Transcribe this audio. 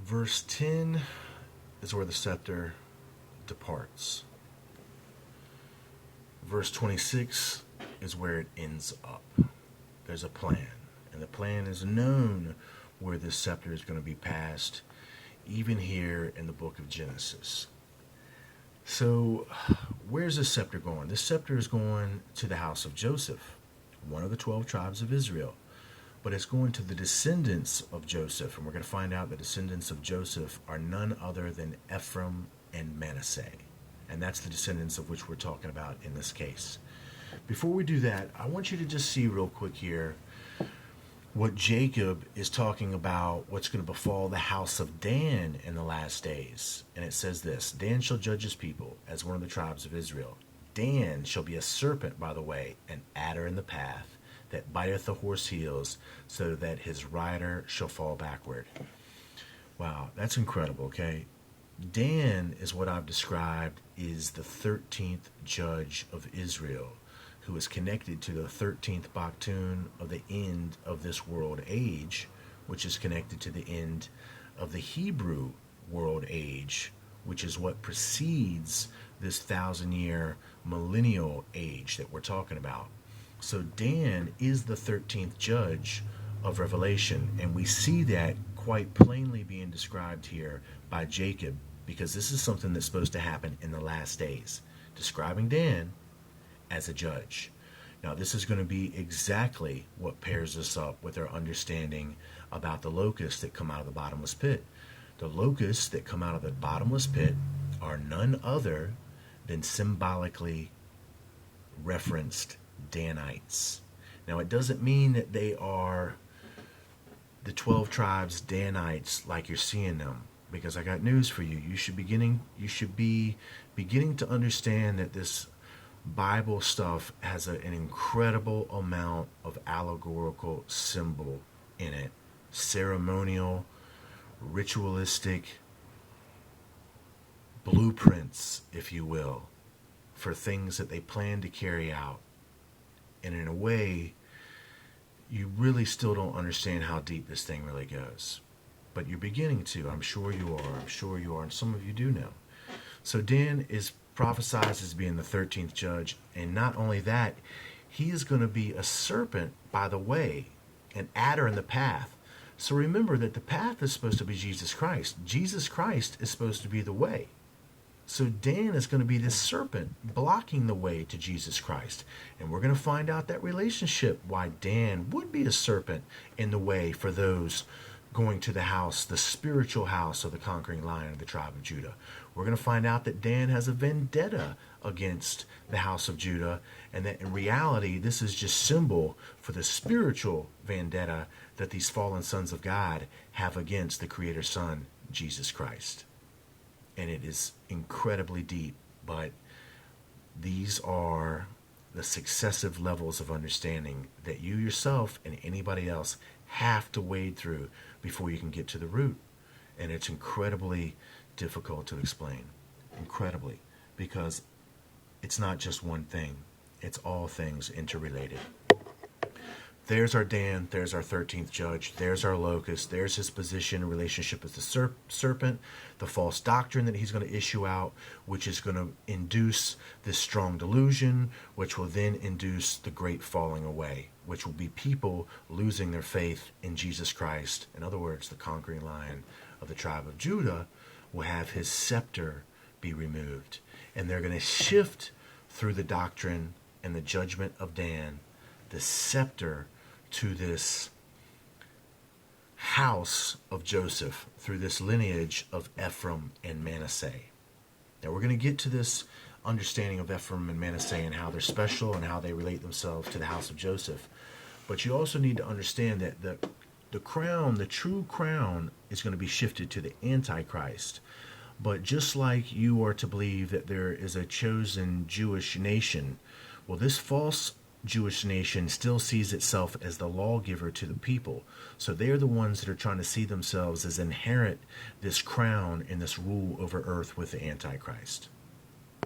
Verse 10 is where the scepter departs. Verse 26 is where it ends up. There's a plan, and the plan is known where this scepter is going to be passed, even here in the book of Genesis. So, where's this scepter going? This scepter is going to the house of Joseph, one of the 12 tribes of Israel. But it's going to the descendants of Joseph, and we're going to find out the descendants of Joseph are none other than Ephraim and Manasseh. And that's the descendants of which we're talking about in this case. Before we do that, I want you to just see real quick here what Jacob is talking about, what's going to befall the house of Dan in the last days. And it says this: Dan shall judge his people as one of the tribes of Israel. Dan shall be a serpent by the way, an adder in the path, that biteth the horse heels, so that his rider shall fall backward. Wow, that's incredible, okay? Dan is what I've described is the 13th judge of Israel, who is connected to the 13th Baktun of the end of this world age, which is connected to the end of the Hebrew world age, which is what precedes this 1,000-year millennial age that we're talking about. So Dan is the 13th judge of Revelation, and we see that quite plainly being described here by Jacob, because this is something that's supposed to happen in the last days, describing Dan as a judge. Now, this is going to be exactly what pairs us up with our understanding about the locusts that come out of the bottomless pit. The locusts that come out of the bottomless pit are none other than symbolically referenced Danites. Now, it doesn't mean that they are the 12 tribes Danites like you're seeing them, because I got news for you. You should be beginning to understand that this Bible stuff has an incredible amount of allegorical symbol in it, ceremonial, ritualistic blueprints, if you will, for things that they plan to carry out. And in a way, you really still don't understand how deep this thing really goes. But you're beginning to. I'm sure you are. And some of you do know. So Dan is prophesied as being the 13th judge. And not only that, he is going to be a serpent by the way, an adder in the path. So remember that the path is supposed to be Jesus Christ. Jesus Christ is supposed to be the way. So Dan is going to be this serpent blocking the way to Jesus Christ. And we're going to find out that relationship, why Dan would be a serpent in the way for those going to the house, the spiritual house of the conquering lion of the tribe of Judah. We're going to find out that Dan has a vendetta against the house of Judah, and that in reality, this is just symbol for the spiritual vendetta that these fallen sons of God have against the Creator's Son, Jesus Christ. And it is incredibly deep, but these are the successive levels of understanding that you yourself and anybody else have to wade through before you can get to the root. And it's incredibly difficult to explain. Incredibly. Because it's not just one thing. It's all things interrelated. There's our Dan. There's our 13th judge. There's our locust. There's his position in relationship with the serpent, the false doctrine that he's going to issue out, which is going to induce this strong delusion, which will then induce the great falling away, which will be people losing their faith in Jesus Christ. In other words, the conquering lion of the tribe of Judah will have his scepter be removed. And they're going to shift through the doctrine and the judgment of Dan, the scepter, to this house of Joseph, through this lineage of Ephraim and Manasseh. Now we're going to get to this understanding of Ephraim and Manasseh and how they're special and how they relate themselves to the house of Joseph. But you also need to understand that the crown, the true crown, is going to be shifted to the Antichrist. But just like you are to believe that there is a chosen Jewish nation, well, this false Jewish nation still sees itself as the lawgiver to the people. So they are the ones that are trying to see themselves as inherit this crown and this rule over earth with the Antichrist.